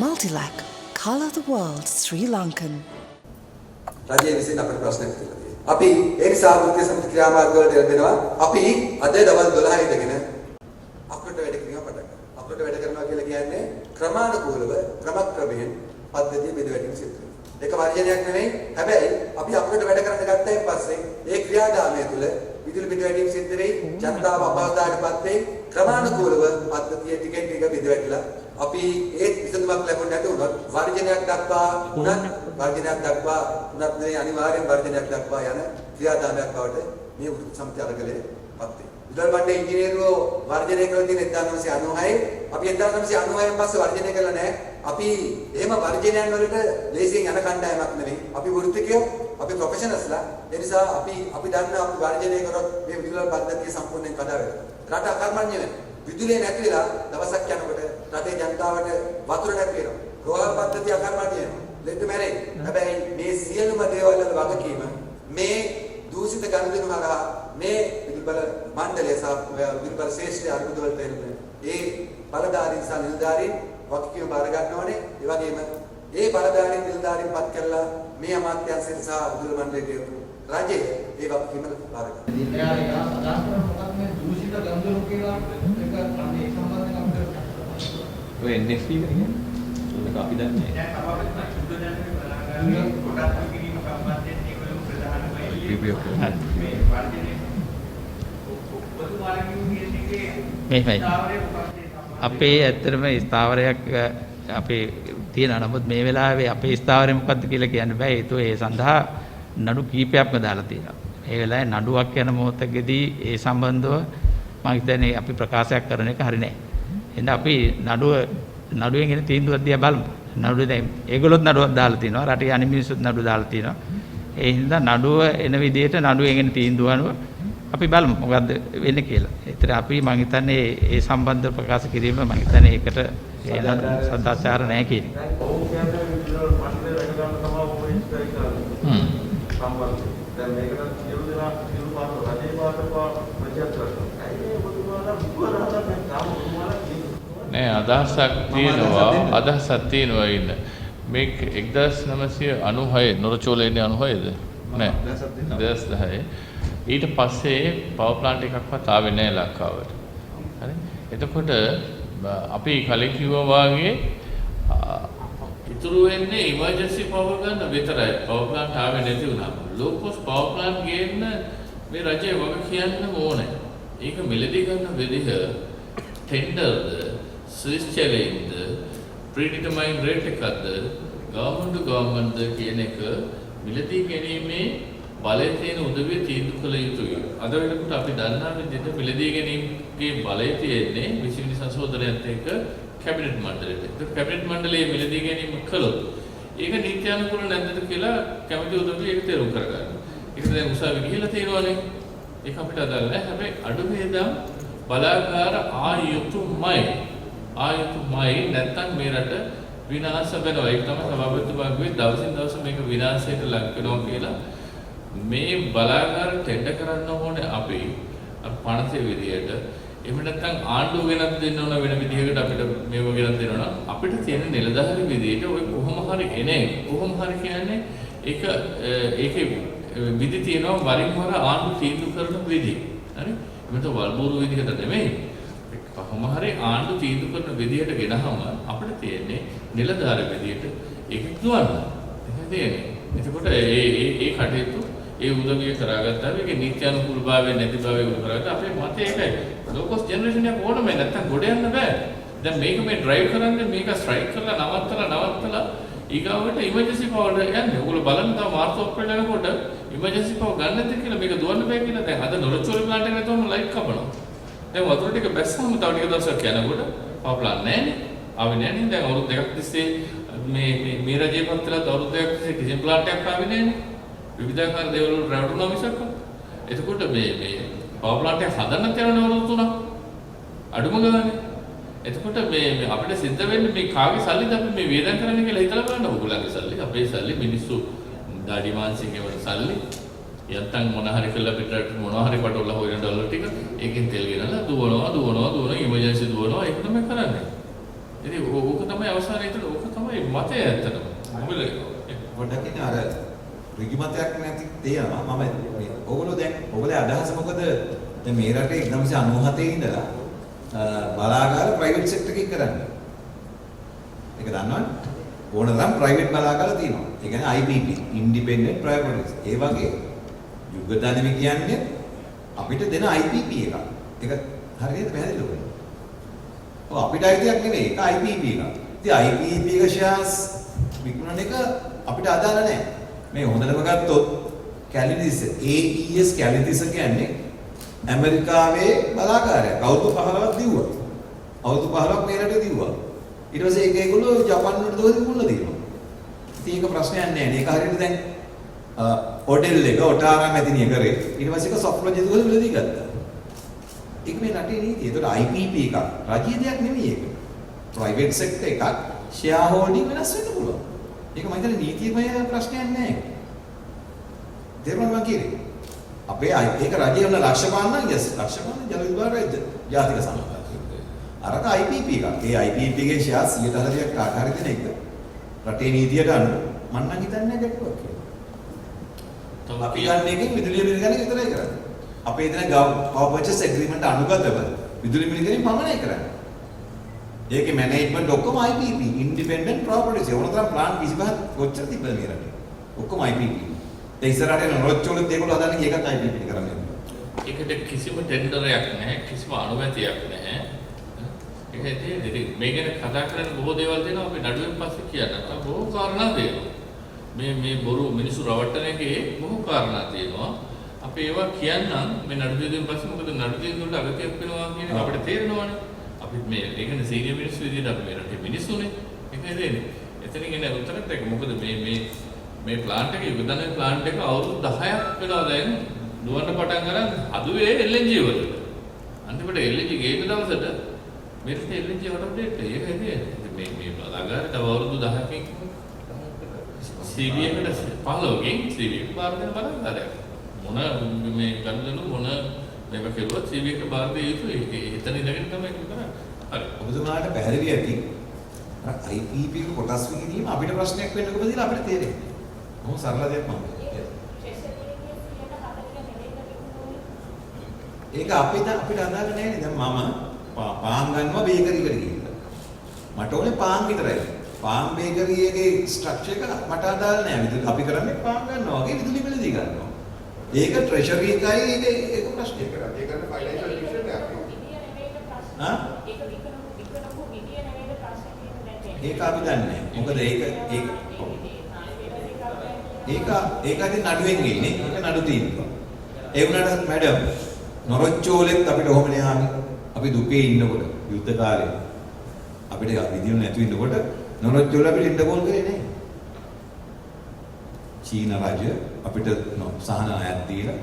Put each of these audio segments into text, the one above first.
Multilac. Colour the world Sri Lankan. රජයේ විසින් අපිට ප්‍රශ්නයක් තියලා තියෙනවා. අපි ඒ නිසා වෘත්තීය සමිති ක්‍රියාමාර්ග වලට එළඹෙනවා. අපි අද දවල් 12 ඉඳගෙන අපිට වැඩ කිරීම පටන් ගන්නවා. අපිට වැඩ කරනවා කියලා කියන්නේ ක්‍රමානුකූලව ක්‍රමක්‍රමයෙන් පද්ධතිය බෙදවැටීම සිදු කරනවා. ඒක වර්ජනයක් නෙවෙයි. හැබැයි අපි අපිට වැඩ කරන්න ගත්තයින් පස්සේ ඒ ක්‍රියාදාමය තුළ විදුලි බෙදවැටීම සිද්ධ වෙයි. ජනතාව අපහසුතාවයටපත් වෙයි. ක්‍රමානුකූලව පද්ධතිය ටිකෙන් ටික බෙදවැටිලා අපි ඒ විසඳුමක් ලැබුණ නැති වුණොත් වර්ජනයක් දක්වා උනත් මේ අනිවාර්යෙන් වර්ජනයක් දක්වා යන ක්‍රියාදාමයක් බවට මේ වෘත්තීය සමිති අරගලයේපත් වෙනවා. විදුලි මණ්ඩල ඉංජිනේරුවෝ වර්ජනය කරලා තියෙන 1996 අපි 1996න් පස්සේ වර්ජනය කළා නැහැ. අපි එහෙම වර්ජනයන් වලට ලේසියෙන් යන කණ්ඩායමක් නෙවෙයි. අපි වෘත්තිකයෝ, අපි ප්‍රොෆෙෂනල්ස්ලා. ඒ නිසා අපි දන්නවා අපි වර්ජනය කරොත් මේ විදුලි පද්ධතිය සම්පූර්ණයෙන් කඩා වැටෙනවා. රට අකර්මණ්‍ය වෙනවා. විදුලිය නැති වෙලා දවසක් යනකොට රටේ ජනතාවට වතුර නැති වෙනවා. රෝහල් පද්ධතිය අකර්මණ්‍ය වෙනවා. ලෙඩ මැරෙයි. හැබැයි මේ සියලුම දේවල් වල වගකීම මේ දූෂිත ගනුදෙනු හරහා මේ විදුලි බල මණ්ඩලය සහ විදුලි බල ශේෂ්ත්‍රය අර්බුද වලට එන්නේ. ඒ බලධාරීන් සහ නිලධාරීන් වගකීම බාර ගන්න ඕනේ. ඒ වගේම ඒ බලධාරීන් නිලධාරීන් පත් කරලා මේ අමාත්‍යාංශයෙන් සහ විදුලි මණ්ඩලයට රජය ඒ වගකීම බාර ගන්න. එයා අදහස් කරන මොකක්ද මේ දූෂිත ගනුදෙනු කියලා එක අනේ සම්බන්ධයෙන් අපිට ඔය NFP කියන්නේ ඒක අපි දන්නේ නැහැ. දැන් අපිට සුද්ධ දැනුමේ බලාගන්න කොටස් කිරීම සම්බන්ධයෙන් ඒකවල ප්‍රධානම මේ වර්ධනයේ ඔබතුමාලගේ මේයි අපේ ඇත්තටම ස්ථාවරයක් අපේ තියෙනවා. නමුත් මේ වෙලාවේ අපේ ස්ථාවරය මොකද්ද කියලා කියන්න බෑ. ඒතෝ ඒ සඳහා නඩු කීපයක්ම දාලා තියෙනවා. මේ වෙලාවේ නඩුවක් යන මොහොතකදී ඒ සම්බන්ධව මම හිතන්නේ අපි ප්‍රකාශයක් කරන එක හරි නෑ. එහෙනම් අපි නඩුවෙන් එන තීන්දුවක් දිහා බලමු. නඩුව දැන් ඒගොල්ලොත් නඩුවක් දාලා තිනවා. රටේ අනිත් මිනිස්සුත් නඩුව දාලා තිනවා. ඒ හින්දා නඩුව එන විදිහට නඩුවෙන් එන තීන්දුව අනුව අපි බලමු මොකද්ද වෙන්නේ කියලා. ඒතර අපි මම හිතන්නේ ඒ සම්බන්ධ ප්‍රකාශ කිරීම මම හිතන්නේ ඒකට එන සදාචාර නැහැ කියන එක. ඔව් කියන්නේ විදුලි මණ්ඩලය වැඩ ගන්න තමයි ඔය ඉස්සරහ කරන්නේ. සම්බන්ධ. දැන් මේකට සියලු දෙනා සියලු පාට රජේ පාටපා ප්‍රජාත් කරනවා. ඒ ඔබතුමාලා මුගලහලා මේ තාම ඔබතුමාලා නෑ අදහසක් තියෙනවා ඉන්න. මේක 1996 නොරචෝලේ ඉන්නේ 96ද? නෑ 2010. ඊට පස්සේ පවර් ප්ලාන්ට් එකක්වත් ආවේ නෑ ලංකාවට. හරි? එතකොට අපි කලින් කිව්වා වාගේ ඉතුරු වෙන්නේ ඉමර්ජන්සි පවර් ගන්න විතරයි. පවර් ප්ලාන්ට් ආවේ නැති වුණාම ලෝ කොස්ට් පවර් ප්ලාන්ට් ගේන්න මේ රජය වග කියන්න ඕනේ. ඒක මිලදී ගන්න විදිහ ටෙන්ඩර්ද ස්විස් චැලෙන්ජ්ද ප්‍රීඩිටර්මයින් රේට් එකක්ද ගවර්න්මන්ට් ටු ගවර්න්මන්ට්ද කියන එක මිලදී ගැනීමේ බලය තියෙන උදවිය තීන්දුව කළ යුතුයි. අද වෙනකොට අපි දන්නා විදිහට මිලදී ගැනීමේ බලය තියෙන්නේ 20 වෙනි සංශෝධනයත් එක්ක කැබිනට් මණ්ඩලයට. ඒක කැබිනට් මණ්ඩලයේ මිලදී ගැනීම කළොත් ඒක නීත්‍යානුකූල නැද්ද කියලා කැමති උදවිය ඒක තේරුම් කරගන්න. ඒක දැන් උසාවි ගිහිල්ලා තියෙනවානේ. ඒක අපිට අදාළ නැහැ. හැබැයි අඩු වේදම් බලාගාර ආයුතුමයි නැත්තම් මේ රට විනාශ වෙනවා. ඒක තමයි සභාපතිතුමාගේ දවසින් දවස මේක විනාශයට ලක් වෙනවා කියලා. මේ බලාගාර ටෙන්ඩර් කරන්න ඕනේ අපි පණසේ විදියට. එහෙම නැත්නම් ආණ්ඩුව ගෙනත් දෙන්න ඕන වෙන විදිහකට අපිට මේව ගෙනත් දෙනවා නම් අපිට තියෙන නිලධාරි විදියට ඔය කොහොම හරි එනේ. කොහොම හරි කියන්නේ ඒකේ විදි තියෙනවා වරින් වර ආණ්ඩුව තීන්දුව කරන විදි. හරි? එමෙත වල්බూరు විදිහට නෙමෙයි. කොහොම හරි ආණ්ඩුව තීන්දුව කරන විදිහට ගෙනහම අපිට තියෙන්නේ නිලධාරි විදියට ඒක දුවන්න. එහෙනම් තියෙන්නේ. එතකොට ඒ කටයුතු ඒ උදවිය කරගත්තාම ඒකේ නීත්‍යානුකූලභාවය නැතිභාවය උදව් කරගත්තා. අපේ මතය ඒකයි. ලෝකස් ජෙනරේෂන් එක ඕනම නැත්තම් ගොඩ යන්න බෑ. දැන් මේක මේ ඩ්‍රයිව් කරන්නේ මේක ස්ට්‍රයික් කරලා නවත්තලා ඊගාවට ඉමර්ජන්සි පවර් යන්නේ. ඔයගොල්ලෝ බලන්න තව මාර්ච් ඔප්‍රේට් යනකොට ඉමර්ජන්සි පවර් ගන්න නැති කියලා මේක දුවන්න බෑ කියලා. දැන් අද නොරචෝලි ප්ලාන්ට් එක නැතුවම ලයිට් කපනවා. දැන් වතුර ටික බැස්සම තව ටික දවසක් යනකොට පවර් ප්ලාන්ට් නැහැනේ. ආවේ නැහැනේ. දැන් අවුරුදු දෙකක් තිස්සේ මේ රජයේ පත්‍රලා අවුරුදු දෙකක් තිස්සේ ඩිසෙන් ප්ලාන්ට් එකක් ආවේ නැහැනේ. විවිධාකාර දේවල් වල රැවටුණා මිසක්. එතකොට මේ පවර් ප්ලාන්ට් එක හදන්න තියෙන අවුරුදු 3ක් අඩුම ගානේ. එතකොට මේ අපිට සිද්ධ වෙන්නේ මේ කාගේ සල්ලිද අපි මේ වේදන් කරන්නේ කියලා හිතලා බලන්න. ඔයගොල්ලන්ගේ සල්ලි, අපේ සල්ලි, මිනිස්සු දාඩි මාංශිකේ වල සල්ලි. යන්තම් මොන හරි කියලා පිටරට මොන හරි පටවල හොයන ඩොලර් ටික ඒකෙන් තෙල් ගෙනලා දුවනවා ඉමර්ජන්සි දුවනවා ඒක තමයි කරන්නේ. ඉතින් ඕක තමයි අවසානයේ ඒක මතය ඇත්තටම. මොකද පොඩ්ඩක් ඉන්න අර ඍජුමතයක් නැති තේනවා මම මේ ඕගොල්ලෝ දැන් ඕගොල්ලෝ අදහස මොකද දැන් මේ රටේ 1997 ඉඳලා බලාගාර ප්‍රයිවට් සෙක්ටර් එකකින් කරන්නේ. ඒක දන්නවනේ? ඕන තරම් ප්‍රයිවට් බලාගාර තියෙනවා. ඒ කියන්නේ IPP ඉන්ඩිපෙන්ඩන්ට් ප්‍රයිවට්. ඒ වගේ යුගදානෙම කියන්නේ අපිට දෙන IPP එකක්. ඒක හරියට පැහැදිලිද ඔයගොල්ලෝ? ඔව් අපිට අයිතියක් නෙමෙයි. ඒක IPP එකක්. ඉතින් IPP එක ෂෙයාර්ස් විකුණන එක අපිට අදාළ නැහැ. මේ හොඳටම ගත්තොත් කැලිනිස් AES කැලිනිස් කියන්නේ ඇමරිකාවේ බලාගාරයක්. අවුරුදු 15ක් දිව්වා. අවුරුදු 15ක් මේ රටේ දිව්වා. ඊට පස්සේ ඒගොල්ලෝ ජපාන් වලට දොස් විකුණලා තියෙනවා. ඉතින් ඒක ප්‍රශ්නයක් නෑ නේ. ඒක හරියට දැන් හොටෙල් එක ඔටාරා මැදිනිය කරේ. ඊට පස්සේ ඒක සොෆ්ට්ලොජි දොස් වලදී ගත්තා. ඒක මේ රටේ නීතිය. ඒතකොට IPP එකක් රජීය දෙයක් නෙමෙයි ඒක. ප්‍රයිවට් සෙක්ටර් එකක් ෂෙයා හෝල්ඩින් වෙනස් වෙන්න පුළුවන්. ඒක මම හිතන්නේ නීතියමය ප්‍රශ්නයක් නෑ. තේරුණාද මම කියන්නේ? අපේ ඒක රජයේ වුණ ලක්ෂපාන නම් යස් ලක්ෂපාන ජල විභාගයද ජාතික සමගාමී. අරක IPP එකක්. ඒ IPP එකේ ෂෙයා 140ක් කාට හරි දෙන එක. රටේ නීතියට අනුව මම නම් හිතන්නේ නැහැ ගැටලුවක් කියලා. අපි ගන්න එකෙන් විදුලිය බිල් ගන්න විතරයි කරන්නේ. අපේ දෙන power purchase agreement අනුගතව විදුලි බිල් ගන්නේ පමණයි කරන්නේ. ඒකේ මැනේජ්මන්ට් ඔක්කොම IPP independent properties. ඒ වුණතරම් ප්ලාන් 25ක් කොච්චර තිබ්බද මේ රටේ? ඔක්කොම IPP. ඒ ඉස්සරහට යන රොච්චෝලෙත් ඒගොල්ලෝ හදන්නේ ඒකත් IPP කරන්නේ. ඒකට කිසිම ටෙන්ඩරයක් නැහැ, කිසිම අනුමැතියක් නැහැ. ඒක මේ ගැන කතා කරන්න බොහෝ දේවල් තියෙනවා අපි නඩුවෙන් පස්සේ කියන්න. නැත්නම් බොහෝ කාරණා තියෙනවා. මේ බොරු මිනිස්සු රවට්ටන එකේ බොහෝ කාරණා තියෙනවා. අපි ඒවා කියන්නම් මේ නඩුවෙන් පස්සේ මොකද නඩුවෙන් වලට අගතියක් වෙනවා කියන එක අපිට තේරෙනවානේ. අපි මේ ඒකනේ සීනියර් මිනිස්සු විදිහට අපි මේ රටේ මිනිස්සුනේ. ඒකයි දෙන්නේ. එතනින් එන උත්තරත් ඒක මොකද මේ ප්ලාන්ට් එකේ යුගදන ප්ලාන්ට් එක අවුරුදු 10ක් වෙලා දැන් දුවන්න පටන් ගන්න හදුවේ LNG වලට. අන්තිමට LNG ගේන දවසට මේ රටේ LNG වලට අප්ඩේට් එකයි තියෙන්නේ. මේ බලාගාර තව අවුරුදු 10කින් CB එකට 15කින් CB එක බාර දෙන බලාගාරයක්. මොන මේ ගන්නු මොන මේක කෙරුවත් CB එකට බාර දෙය යුතුයි. එතන ඉඳගෙන තමයි ඒක කරන්නේ. හරි. ඔබතුමාට පැහැදිලි ඇති. IPP එක කොටස් විකිනීම අපිට ප්‍රශ්නයක් වෙන්න කොහොමද කියලා අපිට තේරෙන්නේ. මොහොත සරල දෙයක් මම. ඒක අපිට අදාළ නැහැ නේ. දැන් මම පාන් ගන්නවා බේකරි එකට ගිහිල්ලා. මට ඕනේ පාන් විතරයි. පාන් බේකරි එකේ ස්ට්‍රක්චර් එක මට අදාළ නැහැ. අපි කරන්නේ පාන් ගන්නවා වගේ විදුලි බිල දී ගන්නවා. ඒක ට්‍රෙෂරි එකයි ඒක ප්‍රශ්නයක් කරා. ඒක කරන්නේ ෆයිනෑන්ෂල් ඩිවිෂන් එකක්. හා? ඒක අපි දන්නේ නැහැ. මොකද ඒක නඩුවෙන් ගින්නේ. ඒක නඩු තියෙනවා. ඒ වුණාට මැඩම් නොරොච්චෝලෙත් අපිට ඔහොම න්යාමයි. අපි දුකේ ඉන්නකොට යුද්ධ කාලේ අපිට විදියු නැතු ඉන්නකොට නොරොච්චෝල අපිට ඉන්නකෝල් කරේ නැහැ. චීන රජය අපිට සහන අයත් දීලා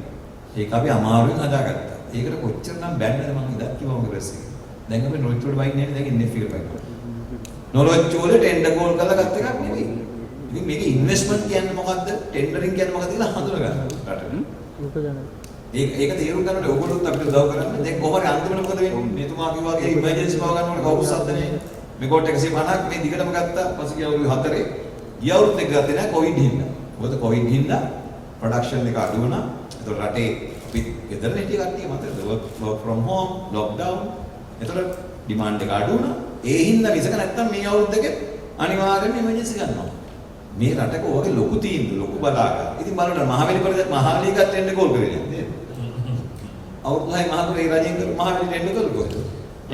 ඒක අපි අමාරුවෙන් හදාගත්තා. ඒකට කොච්චරනම් බැන්නද මම ඉදා කිව්වා මොකද දැන් අපි නොරොච්චෝල වයින් නැහැ දැන් ඉන්නේ ෆීල් බයින්. නොරොච්චෝල ටෙන්ඩර් කෝල් කරලා ගත්ත එකක් නෙවෙයි. ඉතින් මේක ඉන්වෙස්ට්මන්ට් කියන්නේ මොකද්ද? ටෙන්ඩරින් කියන්නේ මොකද්ද කියලා හඳුනගන්න රටට. ඒක තේරුම් ගන්නට ඕගොල්ලොත් අපිට උදව් කරන්න. දැන් කොහොමද අන්තිමට මොකද වෙන්නේ? මෙතුමා කිව්වා වගේ ඉමර්ජන්සි පව ගන්නකොට කවුරුත් සද්ද නැහැ. මෙගොට් 150ක් මේ දිගටම ගත්තා. පස්සේ අවුරුදු 4 ගිය අවුරුද්ද එක ගත්තේ නැහැ කොවිඩ් හින්දා. මොකද කොවිඩ් හින්දා ප්‍රොඩක්ෂන් එක අඩු වුණා. ඒතකොට රටේ අපි ගෙදර හිටිය කට්ටිය මතකද? work from home, lockdown. ඒතකොට ඩිමාන්ඩ් එක අඩු වුණා. ඒ හින්දා විසක නැත්තම් මේ අවුරුද්දක අනිවාර්යෙන්ම ඉමර්ජන්සි ගන්නවා. මේ රටක ඔයගේ ලොකු තීන්දුව ලොකු බලාගන්න. ඉතින් බලන්න මහවැලි එකත් එන්න කෝල් කරේ නේද? අවුරුදු 6 මහතුරේ රජෙන් මහවැලි එන්න කෝල් කරේ.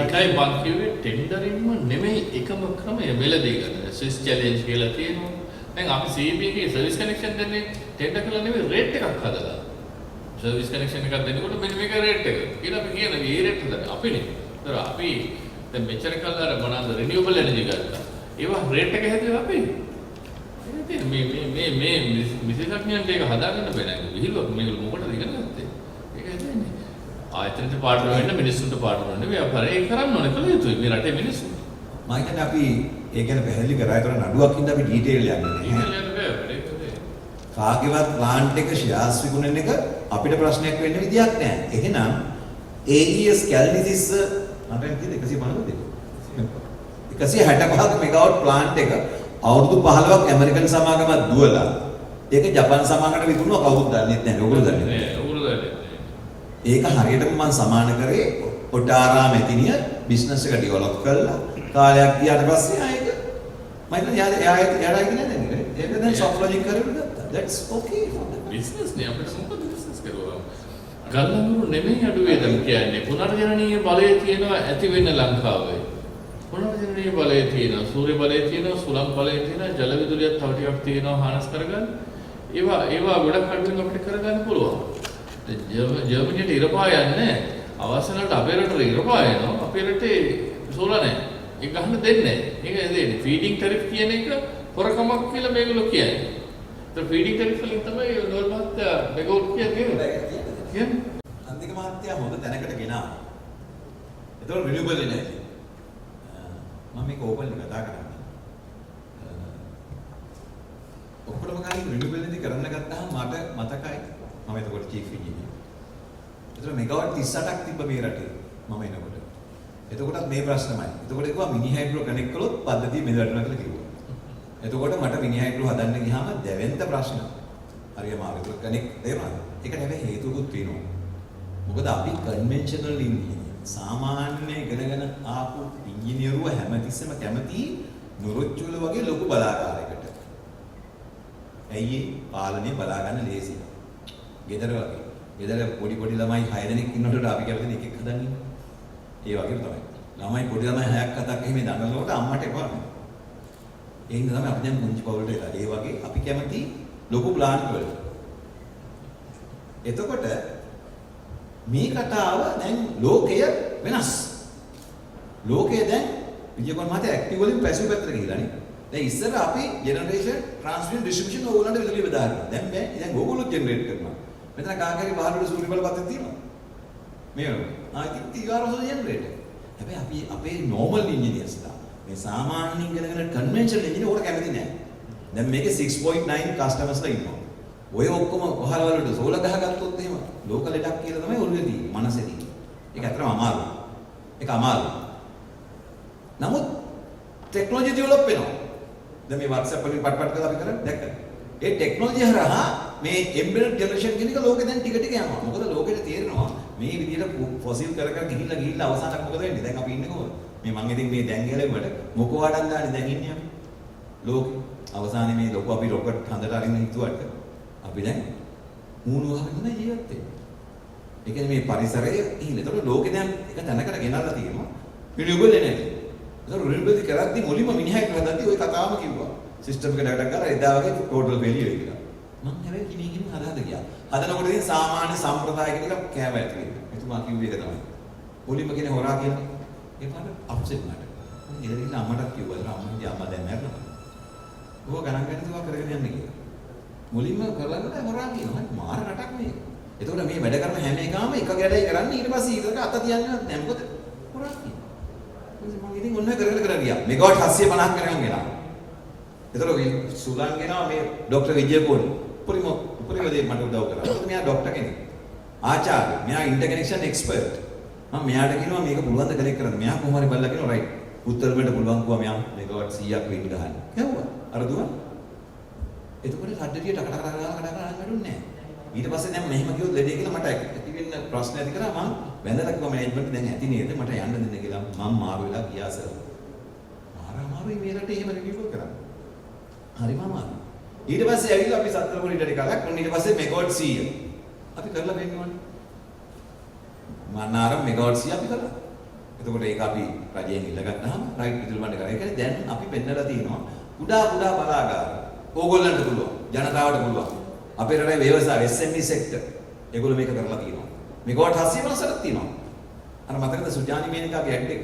ඒකයි මම කිව්වේ ටෙන්ඩරින්ම නෙමෙයි එකම ක්‍රමය මෙලදී ගන්න. ස්විස් චැලෙන්ජ් කියලා තියෙනවා. දැන් අපි CB එකේ සර්විස් කනෙක්ෂන් දෙන්නේ ටෙන්ඩර් කරලා නෙමෙයි රේට් එකක් හදලා. සර්විස් කනෙක්ෂන් එකක් දෙනකොට මෙන්න මේක රේට් එක. කියලා අපි කියන මේ රේට් එක අපිනේ. ඒතර අපි දැන් මෙච්චර කල් අර මොනවාද රිනියුබල් එනර්ජි ගත්තා. ඒවා රේට් එක හැදුවේ අපි. මේ විශේෂඥයන්ට ඒක හදාගන්න බෑ නේද? විහිළුවක් මේක මොකටද ඉගෙන ගත්තේ? ඒක හදන්නේ. ආයතනට පාඩම් වෙන්න මිනිස්සුන්ට පාඩම් වෙන්න ව්‍යාපාරය ඒක කරන්න ඕනේ කළ යුතුයි මේ රටේ මිනිස්සු. මම කියන්නේ අපි ඒ ගැන පැහැදිලි කරා. ඒතර නඩුවක් ඉඳන් අපි ඩීටේල් යන්නේ නැහැ. කාගේවත් ප්ලාන්ට් එක ෂෙයාර්ස් විකුණන එක අපිට ප්‍රශ්නයක් වෙන්න විදියක් නැහැ. එහෙනම් AES කැලනිසිස් මට කිව්ද 150ද? 165ක මෙගාවට් ප්ලාන්ට් එක අවුරුදු 15ක් ඇමරිකන් සමාගමක් දුවලා ඒක ජපාන් සමාගමකට විකුණුවා කවුරුත් දන්නේ නැහැ. ඔයගොල්ලෝ දන්නේ නැහැ. ඒක හරියටම මම සමාන කරේ ඔටාරා මෙතිනිය බිස්නස් එක ඩෙවලොප් කරලා කාලයක් ගියාට පස්සේ ආයෙත් මම හිතන්නේ එයාලා ඉන්නේ නැහැ නේද? ඒක දැන් සොෆ්ට් ලොජික් කරගෙන ගත්තා. That's okay for them. Business නේ අපිට මොකද බිස්නස් කරුවා. ගල්ලමුරු නෙමෙයි අඩුවේ දැන් කියන්නේ පුනර්ජනනීය බලය තියෙනවා ඇති වෙන ලංකාවේ. පුනර්ජනනීය බලය තියෙනවා, සූර්ය බලය තියෙනවා, සුළං බලය තියෙනවා, ජල විදුලියත් තව ටිකක් තියෙනවා හානස් කරගන්න. ඒවා ගොඩක් අඩුවෙන් අපිට කරගන්න පුළුවන්. ජර්මනියට ඉරපායන්නේ අවසනට අපේ රටට ඉරපායනවා. අපේ රටේ සෝලා නැහැ. ඒක ගන්න දෙන්නේ නැහැ. ඒක දෙන්නේ ෆීඩින් ටැරිෆ් කියන එක හොරකමක් කියලා මේගොල්ලෝ කියන්නේ. ඒත් ෆීඩින් ටැරිෆ් වලින් තමයි නෝල් මහත්තයා මේගොල්ලෝ කියන්නේ. අන්තික මහත්තයා හොඳ තැනකට ගෙනාවා. ඒතකොට රිනියුබල් එනර්ජි. මම මේක ඕපන්ලි කතා කරන්නේ. ඔක්කොම කාලේ රිනියුබල් එනර්ජි කරන්න ගත්තාම මට මතකයි මම එතකොට චීෆ් ඉංජිනේර්. ඒතකොට මෙගාවට් 38ක් තිබ්බ මේ රටේ මම එනකොට. එතකොටත් මේ ප්‍රශ්නමයි. එතකොට කිව්වා මිනි හයිඩ්‍රෝ කනෙක්ට් කළොත් පද්ධතිය මෙදටනවා කියලා කිව්වා. එතකොට මට මිනි හයිඩ්‍රෝ හදන්න ගියාම දැවෙන්ත ප්‍රශ්න. හරියම ආවෙත් කනෙක්ට් තේරුණාද? ඒකට හැබැයි හේතුකුත් තියෙනවා. මොකද අපි කන්වෙන්ෂනල් ඉංජිනේර් සාමාන්‍ය ඉගෙනගෙන ආපු ඉංජිනේරුව හැමතිස්සෙම කැමති නොරොච්චුල වගේ ලොකු බලාගාරයකට. ඇයි පාලනය බලා ගන්න ලේසි. ගෙදර වගේ. ගෙදර පොඩි ළමයි 6 දෙනෙක් ඉන්නකොට අපි කැමති එකෙක් හදන්නේ. ඒ වගේ තමයි. ළමයි පොඩි ළමයි 6ක් 7ක් එහෙම දඟලනකොට අම්මට එපා. ඒ හින්දා තමයි අපි දැන් පුංචි පවුලට එලා. ඒ වගේ අපි කැමති ලොකු ප්ලාන්ට් වලට. එතකොට මේ කතාව දැන් ලෝකය වෙනස්. ලෝකය දැන් විජයකුමාර මහත්තයා ඇක්ටිව් වලින් පැසිව් පැත්තට ගිහිලානේ. දැන් ඉස්සර අපි ජෙනරේෂන් ට්‍රාන්ස්මිෂන් ඩිස්ට්‍රිබියුෂන් ඕගොල්ලන්ට විදුලිය බෙදා ගන්නවා. දැන් බෑ. දැන් ඕගොල්ලෝ ජෙනරේට් කරනවා. මෙතන කාගේරි බාහිර සූර්ය බල පත්‍යක් තියෙනවා. මේ වගේ. ඉතින් ඊගාරෝ ජෙනරේටර්. හැබැයි අපි අපේ නෝමල් ඉංජිනේර්ස්ලා මේ සාමාන්‍ය ඉගෙනගෙන කන්වෙන්ෂනල් ඉංජිනේර් ඕකට කැමති නෑ. දැන් මේකේ 6.9 කස්ටමර්ස්ලා ඉන්නවා. ඔය ඔක්කොම වහලවල වලට සෝලා ගහගත්තොත් එහෙම ලෝකල් ලෙඩක් කියලා තමයි ඔළුවේදී මනසේදී. ඒක ඇත්තටම අමාරුයි. ඒක අමාරුයි. නමුත් ටෙක්නොලොජි ඩෙවලොප් වෙනවා. දැන් මේ WhatsApp වලින් පට් කරලා අපි කරන්නේ දැක්කද? ඒ ටෙක්නොලොජි හරහා මේ එම්බෙඩඩ් ජෙනරේෂන් කියන එක ලෝකෙ දැන් ටික ටික යනවා. මොකද ලෝකෙට තේරෙනවා මේ විදිහට ෆොසිල් කර ගිහිල්ලා අවසානක් මොකද වෙන්නේ? දැන් අපි ඉන්නේ කොහොමද? මේ මං ඉතින් මේ දැන් ගැලෙවට මොකෝ වඩන් දාන්නේ දැන් ඉන්නේ අපි. ලෝකෙ අවසානයේ මේ ලොකු අපි රොකට් හඳට අරින්න හිතුවට අපි දැන් මූණු වහගෙන ජීවත් වෙන්නේ. ඒ කියන්නේ මේ පරිසරය ඉහිල. ඒතකොට ලෝකෙ දැන් එක තැනකට ගෙනල්ලා තියෙනවා රිනියුබල් එනර්ජි. ඒතකොට රිනියුබල් කරද්දි මුලින්ම මිනිහාට හදද්දි ওই කතාවම කිව්වා. සිස්ටම් එක ඩගඩග ගාලා එදා වගේ ටෝටල් ෆේලියර් එක කියලා. මම හැබැයි කිනිකින් හදාද ගියා. හදනකොට ඉතින් සාමාන්‍ය සම්ප්‍රදායික ටික කෑම ඇති වෙන්නේ. එතුමා කිව්වේ ඒක තමයි. මුලින්ම කියන්නේ හොරා කියලා. ඒ පාට අප්සෙට් මට. මම ඉතින් අම්මටත් කිව්වා. අම්මා දැන් මැරෙනවා. ඕක ගණන් ගන්න තුවා කරගෙන යන්න කියලා. මුලින්ම කරලා හොරා කියනවා. මාර රටක් මේක. එතකොට මේ වැඩ කරන හැම එකම එක ගැඩයි කරන්නේ ඊට පස්සේ ඊටක අත තියන්නේවත් නැහැ. මොකද හොරා කියනවා. මම ඉතින් ඔන්න කරගෙන ගියා. මෙගාවට් 750ක් කරගෙන ගෙනා. එතකොට සුලං ගෙනා මේ ડોક્ટર විජයපෝනි. උපරිම දේ මට උදව් කරා. මොකද මෙයා ડોක්ටර් කෙනෙක්. ආචාර්ය. මෙයා ඉන්ටර්කනෙක්ෂන් එක්ස්පර්ට්. මම මෙයාට කියනවා මේක පුළුවන් ද කනෙක්ට් කරන්න. මෙයා කොහොම හරි බලලා කියනවා රයිට්. උත්තර වලට පුළුවන් කිව්වා මෙයා මෙගාවට් 100ක් වෙන්න ගහන්න. හැව්වා. අර දුවා. එතකොට සද්දටිය ටක ටක වැඩුන්නේ නැහැ. ඊට පස්සේ දැන් මෙහෙම කිව්වොත් ලෙඩේ කියලා මට ඇති වෙන්න ප්‍රශ්න ඇති කරා මම වැඳලා කිව්වා මැනේජ්මන්ට් දැන් ඇති නේද මට යන්න දෙන්න කියලා මම මාරු වෙලා ගියා සර්. මාරුයි මේ රටේ එහෙම රිවිව් කරා. හරිම අමාරුයි. ඊට පස්සේ ඇවිල්ලා අපි සත්තර පොඩි ටිකක් ඔන්න ඊට පස්සේ මෙගාවට් 100 අපි කරලා පෙන්නවනේ. මන්නාරම් මෙගාවට් 100 අපි කරා. එතකොට ඒක අපි රජයෙන් ඉල්ලගත්තාම රයිට් විදුලි බණ්ඩ කරා. ඒ කියන්නේ දැන් අපි පෙන්නලා තියෙනවා කුඩා බලාගාර. ඕගොල්ලන්ට පුළුවන්. ජනතාවට පුළුවන්. අපේ රටේ ව්‍යවසාය SME සෙක්ටර් ඒගොල්ලෝ මේක කරලා තියෙනවා. මෙගාවට් 750ක් තියෙනවා. අර මතකද සුජානි මේනිකාගේ ඇඩ් එක?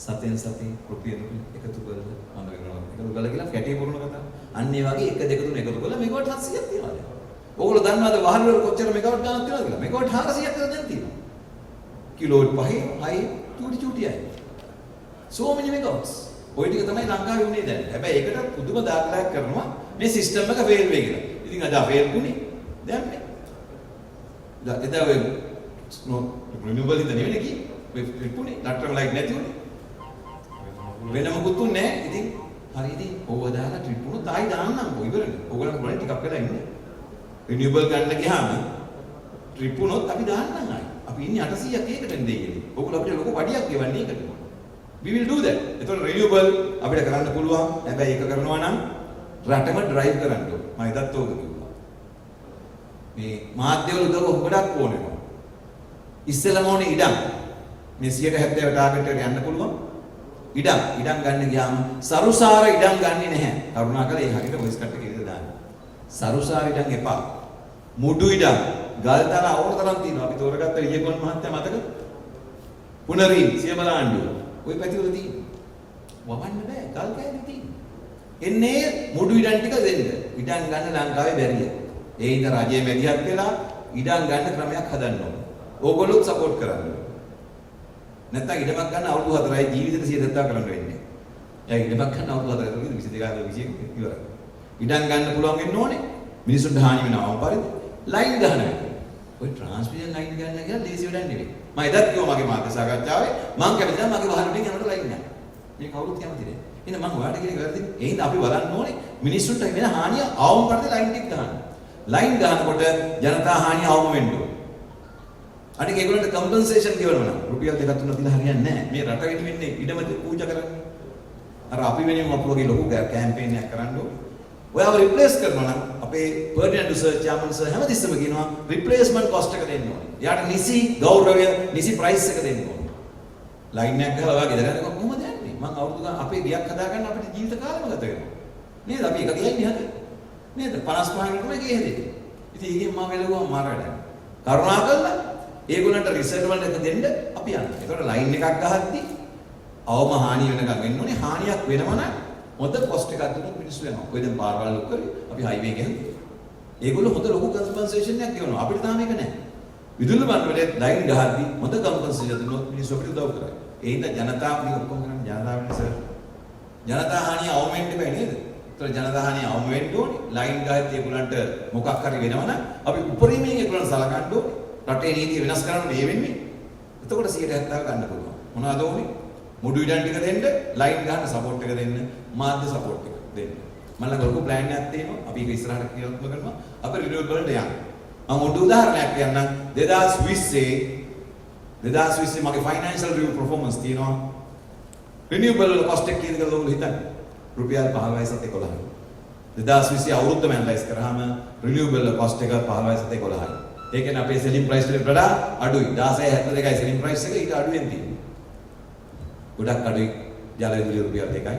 සතෙන් සතේ රුපියල් එකතු කරලා මම වෙනවා. එකතු කරලා කියලා කැටේ පුරන කතාව. අන්න ඒ වගේ 1 2 3 එකතු කරලා මෙගාවට් 700ක් තියෙනවා දැන්. ඕගොල්ලෝ දන්නවද වහල් වල කොච්චර මෙගාවට් ගණන් තියෙනවද කියලා? මෙගාවට් 400ක් විතර දැන් තියෙනවා. කිලෝවොට් 5 චූටියයි. so many megawatts. ඔය ටික තමයි ලංකාවේ උනේ දැන්. හැබැයි ඒකට පුදුම දායකයක් කරනවා මේ සිස්ටම් එක ෆේල් වෙයි කියලා. ඉතින් අද ෆේල් වුණේ. දැන් මේ. එදා ඔය රිනියුබල් ඉද නෙවෙයි කි. විපුනේ. ඩක්ටර් ලයිට් නැති උනේ. වෙන මොකුත් උන්නේ නැහැ. ඉතින් හරි ඉතින් ඕව දාලා ට්‍රිප් උනොත් ආයි දාන්නම්කෝ ඉවරනේ. ඕගොල්ලන්ට බලන්න ටිකක් වෙලා ඉන්න. රිනියුබල් ගන්න ගියාම ට්‍රිප් උනොත් අපි දාන්නම් ආයි. අපි ඉන්නේ 800ක් ඒකට දෙන්නේ. ඕගොල්ලෝ අපිට ලොකු වඩියක් ගෙවන්නේ ඒකට. We will do that. ඒතකොට රිනියුබල් අපිට කරන්න පුළුවන්. හැබැයි ඒක කරනවා නම් රටම ඩ්‍රයිව් කරන්න ඕන. මම එදත් ඕක කිව්වා. මේ මාධ්‍යවල උදව් ගොඩක් ඕන වෙනවා. ඉස්සෙල්ලාම ඕනේ ඉඩම්. මේ 170 ටාගට් එකට යන්න පුළුවන්. ඉඩම් ගන්න ගියාම සරුසාර ඉඩම් ගන්නෙ නැහැ. කරුණාකරලා ඒ හරියට වොයිස් කට් එකේ ඉඳලා දාන්න. සරුසාර ඉඩම් එපා. මුඩු ඉඩම් ගල්තර අවුරුතරම් තියෙනවා. අපි තෝරගත්ත විජේකොන් මහත්තයා මතකද? පුනරින් සියබලාණ්ඩුව. ওই පැතිවල තියෙනවා. වවන්න බෑ ගල් කෑලි තියෙනවා. එන්නේ මුඩු ඉඩම් ටික දෙන්න. ඉඩම් ගන්න ලංකාවේ බැරිය. ඒ ඉඳ රජයේ මැදිහත් වෙලා ඉඩම් ගන්න ක්‍රමයක් හදන්න ඕනේ. ඕගොල්ලොත් සපෝට් කරන්න ඕනේ. නැත්නම් ඉඩමක් ගන්න අවුරුදු 4යි ජීවිතේට 100 කරන්න වෙන්නේ. ඒ ඉඩමක් ගන්න අවුරුදු 4යි 22 ඉවරයි. ඉඩම් ගන්න පුළුවන් වෙන්න ඕනේ. මිනිසුන්ට හානි වෙනවා පරිදි ලයින් ගන්න වෙනවා. ඔය ට්‍රාන්ස්මිෂන් ලයින් ගන්න කියලා ලේසි වැඩක් නෙවෙයි. මම එදත් කිව්වා මගේ මාධ්‍ය සාකච්ඡාවේ මම කැමති නැහැ මගේ වහලට යනකොට ලයින් නැහැ. මේ කවුරුත් කැමති නැහැ. එහෙනම් මම ඔයාලට කියන එක වැරදි. ඒ හින්දා අපි බලන්න ඕනේ මිනිසුන්ට වෙන හානිය අවම පරිදි ලයින් ටික ගන්න. ලයින් ගන්නකොට ජනතා හානිය අවම වෙන්න ඕනේ. අනික ඒගොල්ලන්ට කම්පෙන්සේෂන් ගෙවනවා නම් රුපියල් 2-3 දීලා හරියන්නේ නැහැ. මේ රට වෙනුවෙන් ඉඩම පූජා කරන්නේ. අර අපි වෙනුවෙන් අපි වගේ ලොකු කැම්පේන් එකක් කරන්න ඕනේ. ඔයාව රිප්ලේස් කරනවා නම් අපේ පර්ටිනන්ට් රිසර්ච් චේර්මන් සර් හැමතිස්සෙම කියනවා රිප්ලේස්මන්ට් කොස්ට් එක දෙන්න ඕනේ. යාට නිසි ගෞරවය, නිසි ප්‍රයිස් එක දෙන්න ඕනේ. ලයින් එකක් ගහලා ඔයා ගෙදර යනකොට කොහොමද යන්නේ? මං අවුරුදු ගාන අපේ ගියක් හදාගන්න අපිට ජීවිත කාලෙම ගත වෙනවා. නේද? අපි එක ගියන්නේ හද. නේද? 55 කට ගියේ හදේ. ඉතින් ඊගෙන් මම වෙලුවා මාරඩ. කරුණාකරලා ඒගොල්ලන්ට රිසර්වල් එක දෙන්න අපි යනවා. ඒකට ලයින් එකක් ගහද්දි අවම හානිය වෙනකම් වෙන්න ඕනේ. හානියක් වෙනවා නම් හොඳ කොස්ට් එකක් දුන්නොත් මිනිස්සු යනවා. ඔය දැන් පාරවල් ලොක් කරේ අපි හයිවේ ගියහම ඒගොල්ලෝ හොඳ ලොකු කම්පෙන්සේෂන් එකක් ගෙවනවා. අපිට තාම ඒක නැහැ. විදුලි බණ්ඩවලේ ලයින් ගහද්දි හොඳ කම්පෙන්සේෂන් දුන්නොත් මිනිස්සු අපිට උදව් කරයි. ඒ හින්දා ජනතාව මේ ඔක්කොම කරන්නේ ජනතාවනේ සර්. ජනතා හානිය අවම වෙන්න බෑ නේද? ඒතර ජනතා හානිය අවම වෙන්න ඕනේ. ලයින් ගහද්දි ඒගොල්ලන්ට මොකක් හරි වෙනවා නම් අපි උපරිමයෙන් ඒගොල්ලන්ට සලකන්න ඕනේ. රටේ නීතිය වෙනස් කරන්න මේ වෙන්නේ. එතකොට 170 ගන්න පුළුවන්. මොනවද ඕනේ? මුඩු ඉඩම් ටික දෙන්න, ලයින් ගන්න සපෝට් එක දෙන්න, මාධ්‍ය සපෝට් එක දෙන්න. මම ළඟ ලොකු ප්ලෑන් එකක් තියෙනවා. අපි ඒක ඉස්සරහට ක්‍රියාත්මක කරනවා. අපි රිනියුවල් වලට යන්න. මම උඩ උදාහරණයක් කියන්නම්. 2020 මගේ ෆයිනෑන්ෂල් රිවිව් පර්ෆෝමන්ස් තියෙනවා. රිනියුවල් වල කොස්ට් එක කීයද කියලා ඔයගොල්ලෝ හිතන්නේ? රුපියල් 15.11. 2020 අවුරුද්දම ඇනලයිස් කරාම රිනියුවල් වල කොස්ට් එක 15.11. ඒ කියන්නේ අපේ සෙලින් ප්‍රයිස් වලට වඩා අඩුයි. 16.72යි සෙලින් ප්‍රයිස් එක ඊට අඩුවෙන් තියෙනවා. ගොඩක් අඩුයි. ජල විදුලි රුපියල් 2යි.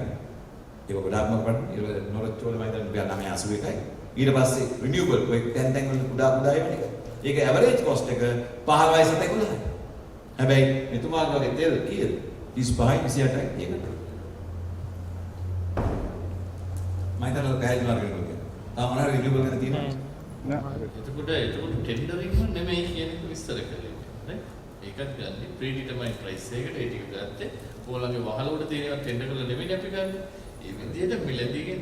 ඒක ගොඩක්ම කරන්නේ. නොරොච්චෝල මම දැන් රුපියල් 981යි. ඊට පස්සේ රිනියුබල් ඔය තැන් වල කුඩා ඒවා ටික. ඒක ඇවරේජ් කොස්ට් එක 15.11යි. හැබැයි මෙතුමාගේ වගේ තෙල් කීයද? 35යි 28යි ඒකට. මම හිතනවා පැහැදිලි මාර්ගෙට කියනවා. මොනවා රිනියුබල් ගැන තියෙනවා? එතකොට ටෙන්ඩරින්ග් නෙමෙයි කියන එක විස්තර කළේ නේ. ඒකත් ගන්නේ ප්‍රීඩිටර්මයින් ප්‍රයිස් එකකට ඒ ටික ගත්තේ. ඕලගේ වහල උඩ තියෙනවා ටෙන්ඩර් කරලා නෙමෙයි අපි ගන්නේ. ඒ විදිහට මිලදීගෙන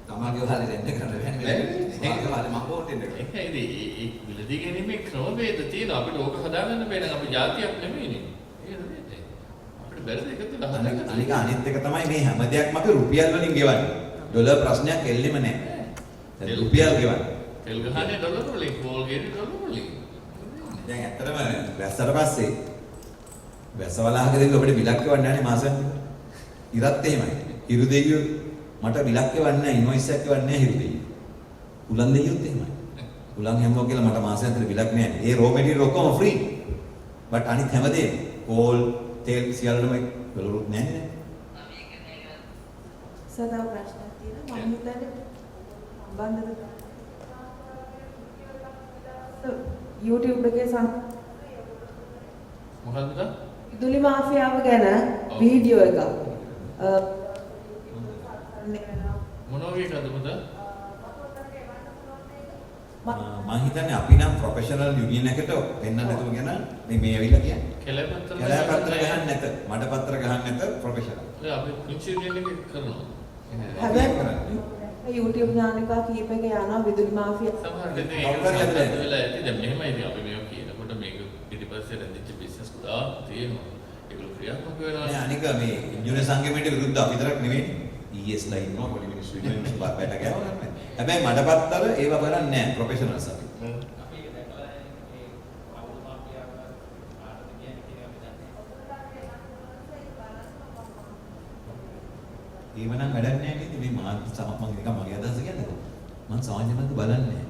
තමන්ගේ වහලේ දෙන්න කරන්න බෑනේ. ඒක වහලේ මම බෝට් ටෙන්ඩර් කරා. ඒකයි ඒ මිලදී ගැනීමේ ක්‍රමවේද තියෙනවා. අපිට ඕක හදාගන්න බෑ නම් අපි ජාතියක් නෙමෙයිනේ. ඒක නේද? අපිට බැරිද එකතු හදාගන්න. අනික අනිත් එක තමයි මේ හැම දෙයක්ම අපි රුපියල් වලින් ගෙවන්නේ. ඩොලර් ප්‍රශ්නයක් එල්ලෙම නැහැ. දැන් රුපියල් ගෙවන්නේ. තෙල් ගහන්නේ ඩොලර් වලින්, කෝල් ගේන්නේ ඩොලර් වලින්. දැන් ඇත්තටම වැස්සට පස්සේ වැස්ස වලහක දෙන්න අපිට බිලක් එවන්නේ නැහැ මාසෙන්. ඉරත් එහෙමයි. හිරු දෙයියෝ මට බිලක් එවන්නේ නැහැ, ඉන්වොයිස් එකක් එවන්නේ නැහැ හිරු දෙයියෝ. උලන් දෙයියොත් එහෙමයි. උලන් හැමෝ කියලා මට මාසෙන් අතර බිලක් නැහැ. ඒ රෝ මැටීරියල් ඔක්කොම ෆ්‍රී. බට් අනිත් හැමදේම කෝල්, තෙල් සියල්ලම වලුරුත් නැහැ නේ. සදා ප්‍රශ්නයක් තියෙනවා. මම හිතන්නේ සම්බන්ධද YouTube එකේ මොකද්ද? විදුලි මාෆියාව ගැන වීඩියෝ එකක්. මොන වගේ කදමද? මම හිතන්නේ අපි නම් ප්‍රොෆෙෂනල් යුනියන් එකට වෙන්න නැතුව ගැන මේ ඇවිල්ලා කියන්නේ. කැලෑපත්‍ර ගහන්න නැත. මඩ පත්‍ර ගහන්න නැත ප්‍රොෆෙෂනල්. ඒ අපි කුංචි යුනියන් එකේ කරනවා. හැබැයි YouTube ඥානිකා කීප එක යනවා විදුලි මාෆියා. සමහර දෙන්නේ ඒක වෙලා ඇති. දැන් මෙහෙමයි ඉතින් අපි මේක කියනකොට මේක පිටිපස්සේ රැඳිච්ච බිස්නස් ගොඩාක් තියෙනවා. ඒගොල්ලෝ ක්‍රියාත්මක වෙනවා. නෑ අනික මේ ඉන්ජිනේර සංගමයට විරුද්ධ අපි විතරක් නෙවෙයි. DS ලා ඉන්නවා පොඩි මිනිස්සු ඉන්නවා මිනිස්සු බැට ගෑවනවා නේද? හැබැයි මඩපත්තර ඒව කරන්නේ නැහැ ප්‍රොෆෙෂනල්ස් අපි. අපි ඒක දැකලා මේ පවුල් මාෆියාව කාටද කියන්නේ කියලා අපි දන්නේ. ඒවනම් වැඩක් නැහැ නේද? මේ මම නිකන් මගේ අදහස කියන්නේ. මම සාමාන්‍යමත් බලන්නේ නැහැ.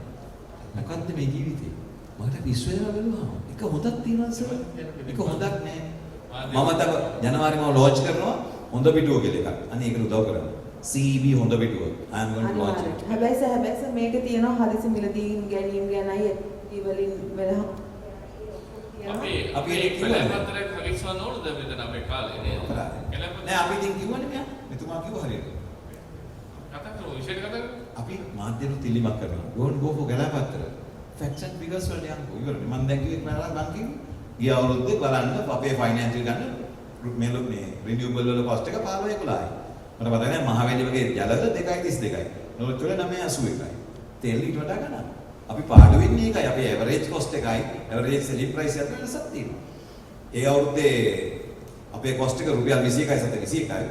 මොකද්ද මේ ජීවිතේ? මට විශ්වයම වෙනවා. එක හොඳක් තියෙනවා සර්. එක හොඳක් නැහැ. මම තව ජනවාරි මම ලොන්ච් කරනවා හොඳ පිටුව කියලා එකක්. අනේ ඒකට උදව් කරන්න. CEB හොඳ පිටුව. I am going to launch it. හැබැයි සර් මේක තියෙනවා හදිසි මිලදී ගැනීම ගැනයි ඉවලින් වෙලා අපි ඒක කලපතරයක් හරිස්සන්න ඕනද මෙතන අපේ කාලේ නේද? නෑ අපි ඉතින් කිව්වනේ මෙයා. මෙතුමා කිව්ව හරියට. කතා කරමු විශේෂ කතා කරමු. අපි මාධ්‍යරු තිලිමක් කරනවා. don't go for ගලාපත්තර. facts and figures වලට යන්න. ඉවරනේ. මම දැන් කිව්වේ මම කිව්වේ ගිය අවුරුද්දේ බලන්න අපේ ෆයිනෑන්ෂල් ගන්න මේ රිනියුබල් වල කොස්ට් එක 15 11යි. මට මතක නැහැ මහවැලි වගේ ජලද 2.32යි. නෝච් වල 9.81යි. තෙල් ඊට වඩා ගණන්. අපි පාඩු වෙන්නේ ඒකයි. අපේ ඇවරේජ් කොස්ට් එකයි ඇවරේජ් සෙලින් ප්‍රයිස් එක වෙනසක් තියෙනවා. ඒ අවුරුද්දේ අපේ කොස්ට් එක රුපියල් 21යි සත 21යි.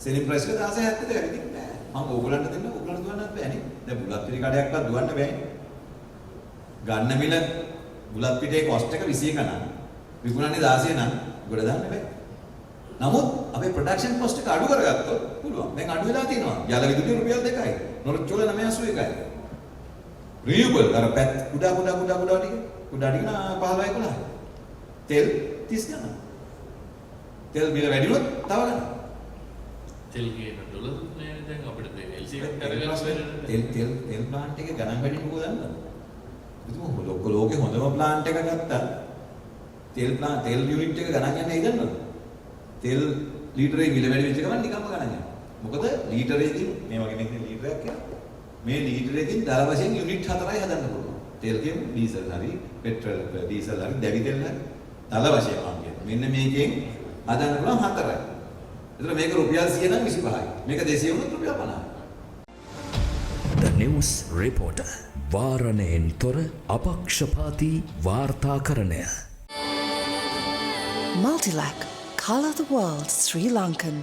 සෙලින් ප්‍රයිස් එක 16.72යි. ඉතින් නෑ. මම ඕගලන්ට දෙන්න ඕගලන්ට දුවන්නත් බෑනේ. දැන් බුලත් පිටි කඩයක්වත් දුවන්න බෑනේ. ගන්න මිල බුලත් පිටේ කොස්ට් එක 21 නම් විකුණන්නේ 16 නම් ගොඩ දාන්න බෑ. නමුත් අපේ ප්‍රොඩක්ෂන් කොස්ට් එක අඩු කරගත්තොත් පුළුවන්. දැන් අඩු වෙලා තියෙනවා. ජල විදුලිය රුපියල් 2යි. නොරොච්ච වල 9.81යි. රිනියුබල් අර පැත් කුඩා ටික කුඩා ටික 15 11යි. තෙල් 30 ගණන්. තෙල් බිල වැඩි වුණොත් තව ගණන්. තෙල් කියන ඩොලර් නේද දැන් අපිට LC එකක් තෙල් ප්ලාන්ට් එකේ ගණන් වැඩි මොකද දන්නවද? ඉතින් ලෝකේ හොඳම ප්ලාන්ට් එක ගත්තා. තෙල් යුනිට් එක ගණන් යන්නේ ඉදන්නවද? තෙල් ලීටරේ මිල වැඩි වෙච්ච ගමන් නිකම්ම ගණන් යනවා. මොකද ලීටරයකින් මේ වගේ මේක ලීටරයක් කියලා. මේ ලීටරයකින් දල වශයෙන් යුනිට් 4යි හදන්න පුළුවන්. තෙල් කියමු ඩීසල් හරි පෙට්‍රල් ඩීසල් හරි දැවි තෙල් හරි දල වශයෙන් මම කියනවා. මෙන්න මේකෙන් හදන්න පුළුවන් 4යි. ඒතර මේක රුපියල් 100 නම් 25යි. මේක 200 වුණොත් රුපියල් 50යි. The News Reporter. වාරණයෙන් තොර අපක්ෂපාතී වාර්තාකරණය. Multilac. Colour the world Sri Lankan.